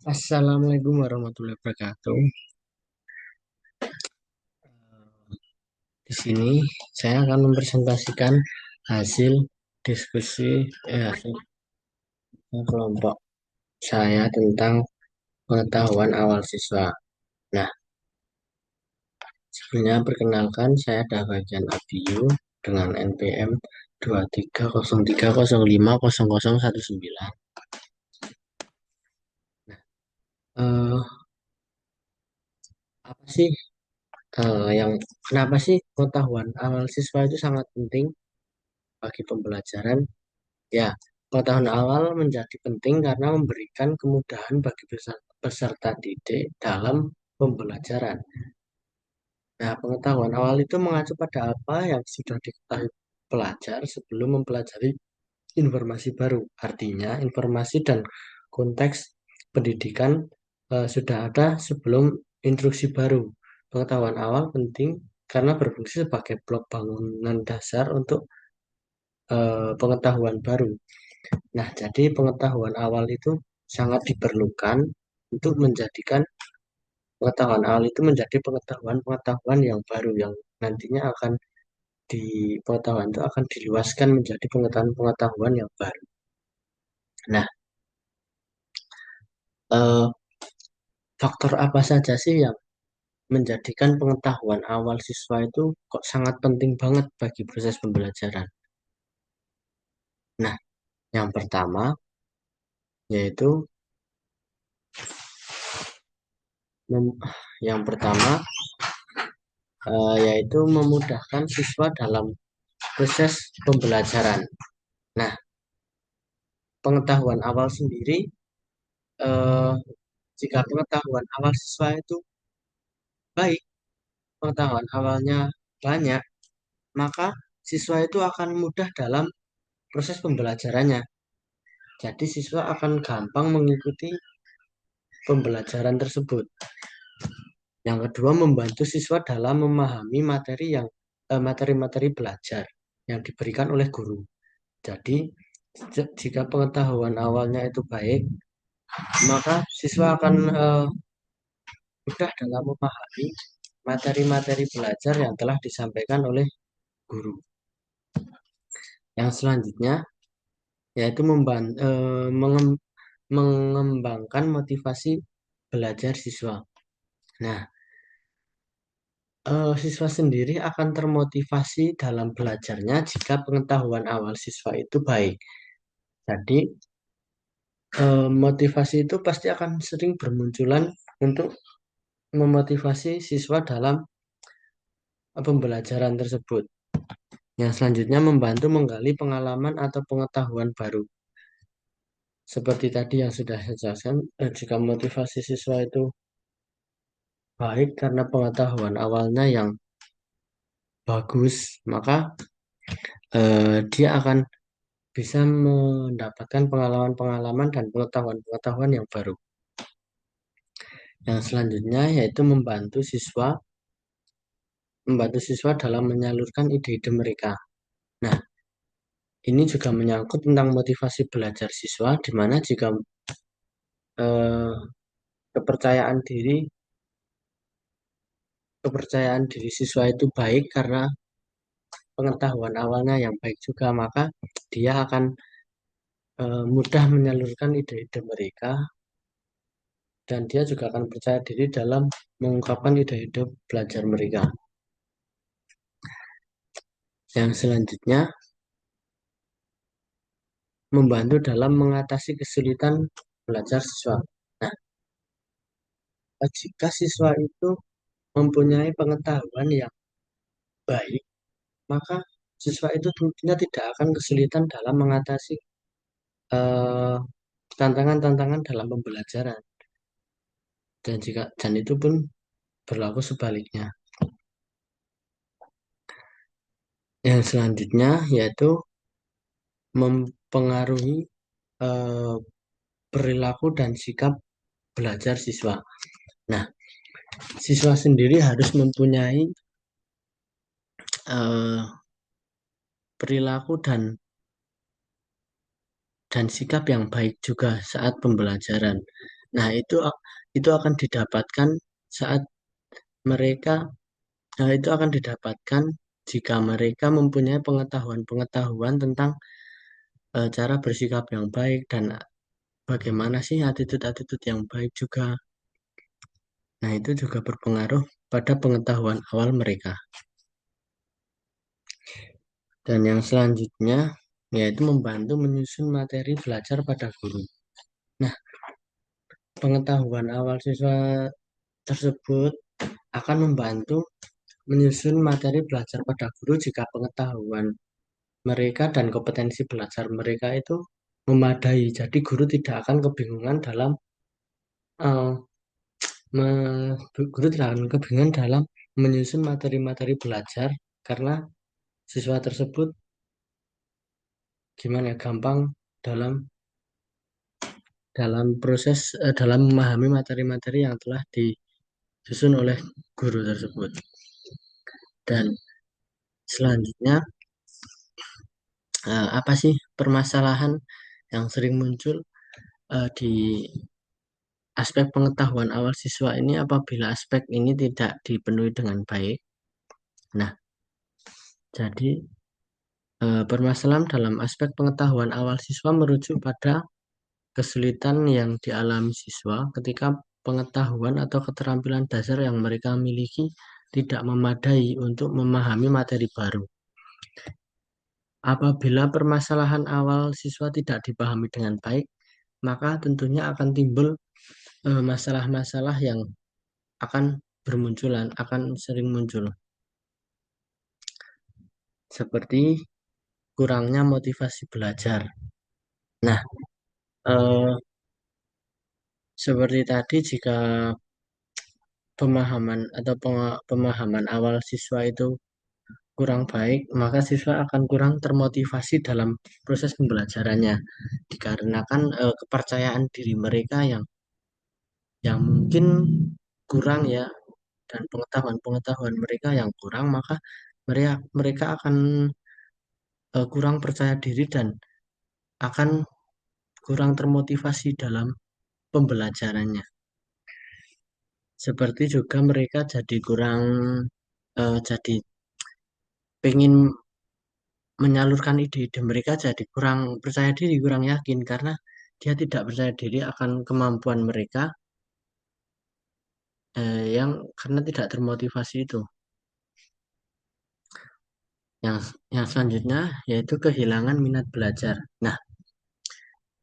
Assalamualaikum warahmatullahi wabarakatuh. Di sini saya akan mempresentasikan hasil diskusi hasil kelompok saya tentang pengetahuan awal siswa. Nah, sebelumnya perkenalkan saya ada bagian ABU dengan NPM 2303050019. Eh, apa sih yang kenapa sih pengetahuan awal siswa itu sangat penting bagi pembelajaran? Ya, pengetahuan awal menjadi penting karena memberikan kemudahan bagi peserta didik dalam pembelajaran. Nah, pengetahuan awal itu mengacu pada apa yang sudah diketahui pelajar sebelum mempelajari informasi baru. Artinya, informasi dan konteks pendidikan sudah ada sebelum instruksi baru. Pengetahuan awal penting karena berfungsi sebagai blok bangunan dasar untuk pengetahuan baru. Nah, jadi pengetahuan awal itu sangat diperlukan untuk menjadikan pengetahuan awal itu menjadi pengetahuan-pengetahuan yang baru yang nantinya akan di pengetahuan itu akan diluaskan menjadi pengetahuan-pengetahuan yang baru. Nah, eh, faktor apa saja sih yang menjadikan pengetahuan awal siswa itu kok sangat penting banget bagi proses pembelajaran? Nah, yang pertama yaitu mem- yang pertama yaitu memudahkan siswa dalam proses pembelajaran. Nah, pengetahuan awal sendiri, eh, jika pengetahuan awal siswa itu baik, pengetahuan awalnya banyak, maka siswa itu akan mudah dalam proses pembelajarannya. Jadi siswa akan gampang mengikuti pembelajaran tersebut. Yang kedua, membantu siswa dalam memahami materi-materi belajar yang diberikan oleh guru. Jadi, jika pengetahuan awalnya itu baik, maka siswa akan mudah dalam memahami materi-materi belajar yang telah disampaikan oleh guru. Yang selanjutnya yaitu mengembangkan motivasi belajar siswa. Nah, siswa sendiri akan termotivasi dalam belajarnya jika pengetahuan awal siswa itu baik. Jadi, motivasi itu pasti akan sering bermunculan untuk memotivasi siswa dalam pembelajaran tersebut. Yang selanjutnya membantu menggali pengalaman atau pengetahuan baru. Seperti tadi yang sudah saya jelaskan, jika motivasi siswa itu baik karena pengetahuan awalnya yang bagus, maka dia akan bisa mendapatkan pengalaman-pengalaman dan pengetahuan-pengetahuan yang baru. Yang selanjutnya yaitu membantu siswa dalam menyalurkan ide-ide mereka. Nah, ini juga menyangkut tentang motivasi belajar siswa, di mana jika eh, kepercayaan diri kepercayaan diri siswa itu baik karena pengetahuan awalnya yang baik juga, maka dia akan mudah menyalurkan ide-ide mereka dan dia juga akan percaya diri dalam mengungkapkan ide-ide belajar mereka. Yang selanjutnya, membantu dalam mengatasi kesulitan belajar siswa. Nah, jika siswa itu mempunyai pengetahuan yang baik, maka siswa itu tentunya tidak akan kesulitan dalam mengatasi eh, tantangan-tantangan dalam pembelajaran. Dan itu pun berlaku sebaliknya. Yang selanjutnya yaitu mempengaruhi eh, perilaku dan sikap belajar siswa. Nah, siswa sendiri harus mempunyai eh, perilaku dan sikap yang baik juga saat pembelajaran. Nah, itu akan didapatkan saat mereka itu akan didapatkan jika mereka mempunyai pengetahuan-pengetahuan tentang cara bersikap yang baik dan bagaimana sih attitude-attitude yang baik juga. Nah, itu juga berpengaruh pada pengetahuan awal mereka. Dan yang selanjutnya yaitu membantu menyusun materi belajar pada guru. Nah, pengetahuan awal siswa tersebut akan membantu menyusun materi belajar pada guru jika pengetahuan mereka dan kompetensi belajar mereka itu memadai. Jadi guru tidak akan kebingungan dalam eh, guru tidak akan kebingungan dalam menyusun materi-materi belajar karena siswa tersebut gimana ya, gampang dalam dalam memahami materi-materi yang telah disusun oleh guru tersebut. Dan selanjutnya apa sih permasalahan yang sering muncul di aspek pengetahuan awal siswa ini apabila aspek ini tidak dipenuhi dengan baik? Nah, jadi permasalahan dalam aspek pengetahuan awal siswa merujuk pada kesulitan yang dialami siswa ketika pengetahuan atau keterampilan dasar yang mereka miliki tidak memadai untuk memahami materi baru. Apabila permasalahan awal siswa tidak dipahami dengan baik, maka tentunya akan timbul masalah-masalah yang akan bermunculan, akan sering muncul, seperti kurangnya motivasi belajar. Nah, eh, seperti tadi, jika pemahaman atau pemahaman awal siswa itu kurang baik, maka siswa akan kurang termotivasi dalam proses pembelajarannya, dikarenakan kepercayaan diri mereka yang mungkin kurang ya, dan pengetahuan-pengetahuan mereka yang kurang, maka mereka mereka akan kurang percaya diri dan akan kurang termotivasi dalam pembelajarannya. Seperti juga mereka jadi kurang jadi pengen menyalurkan ide-ide mereka jadi kurang percaya diri, kurang yakin karena dia tidak percaya diri akan kemampuan mereka yang karena tidak termotivasi itu. Yang yang selanjutnya yaitu kehilangan minat belajar. Nah,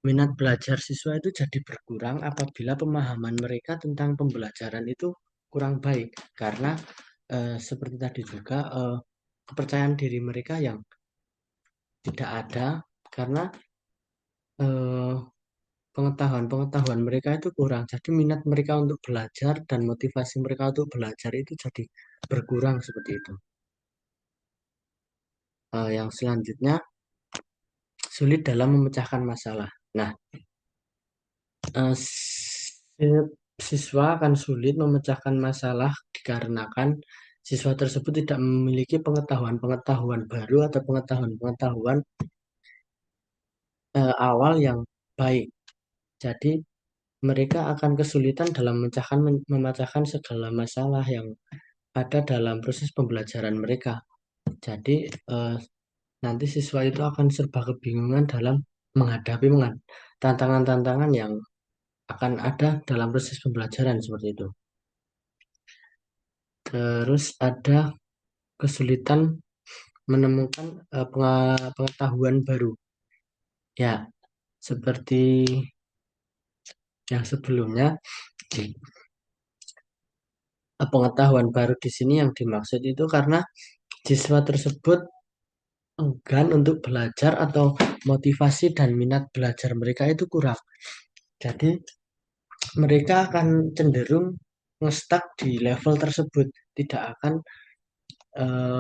minat belajar siswa itu jadi berkurang apabila pemahaman mereka tentang pembelajaran itu kurang baik karena seperti tadi juga kepercayaan diri mereka yang tidak ada karena eh, pengetahuan-pengetahuan mereka itu kurang. Jadi minat mereka untuk belajar dan motivasi mereka untuk belajar itu jadi berkurang seperti itu. Yang selanjutnya sulit dalam memecahkan masalah. Nah, siswa akan sulit memecahkan masalah dikarenakan siswa tersebut tidak memiliki pengetahuan-pengetahuan baru atau pengetahuan-pengetahuan awal yang baik. Jadi mereka akan kesulitan dalam memecahkan segala masalah yang ada dalam proses pembelajaran mereka. Jadi nanti siswa itu akan serba kebingungan dalam menghadapi tantangan-tantangan yang akan ada dalam proses pembelajaran seperti itu. Terus ada kesulitan menemukan pengetahuan baru. Ya, seperti yang sebelumnya, pengetahuan baru di sini yang dimaksud itu karena siswa tersebut enggan untuk belajar atau motivasi dan minat belajar mereka itu kurang. Jadi mereka akan cenderung ngestak di level tersebut, tidak akan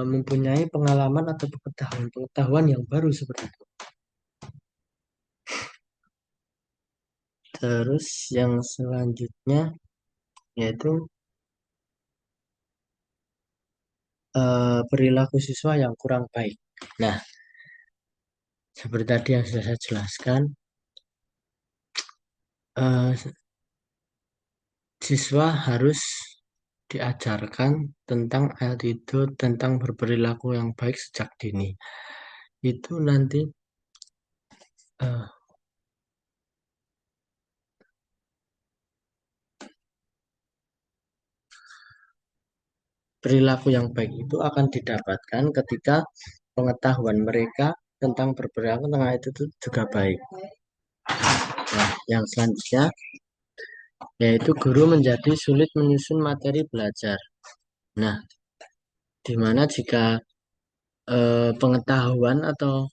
mempunyai pengalaman atau pengetahuan-pengetahuan yang baru seperti itu. Terus yang selanjutnya yaitu perilaku siswa yang kurang baik. Nah, seperti tadi yang sudah saya jelaskan, eh, siswa harus diajarkan tentang attitude, tentang berperilaku yang baik sejak dini. Itu nanti eh, perilaku yang baik itu akan didapatkan ketika pengetahuan mereka tentang berperilaku tentang attitude juga baik. Nah, yang selanjutnya yaitu guru menjadi sulit menyusun materi belajar. Nah, di mana jika pengetahuan atau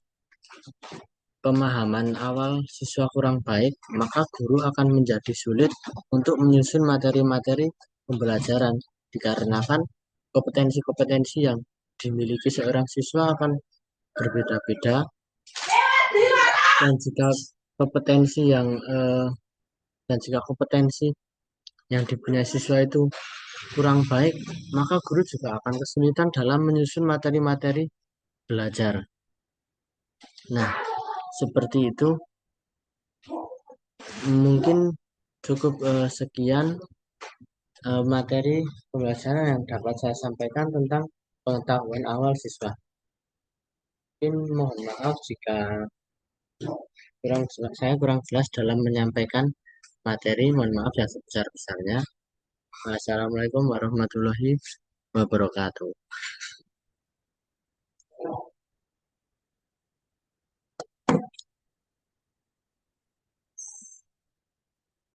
pemahaman awal siswa kurang baik, maka guru akan menjadi sulit untuk menyusun materi-materi pembelajaran dikarenakan kompetensi-kompetensi yang dimiliki seorang siswa akan berbeda-beda dan jika kompetensi yang dan jika kompetensi yang dipunyai siswa itu kurang baik, maka guru juga akan kesulitan dalam menyusun materi-materi belajar. Nah, seperti itu mungkin cukup sekian materi pembelajaran yang dapat saya sampaikan tentang pengetahuan awal siswa. Mungkin mohon maaf jika saya kurang jelas dalam menyampaikan materi. Mohon maaf yang sebesar-besarnya. Wassalamualaikum warahmatullahi wabarakatuh.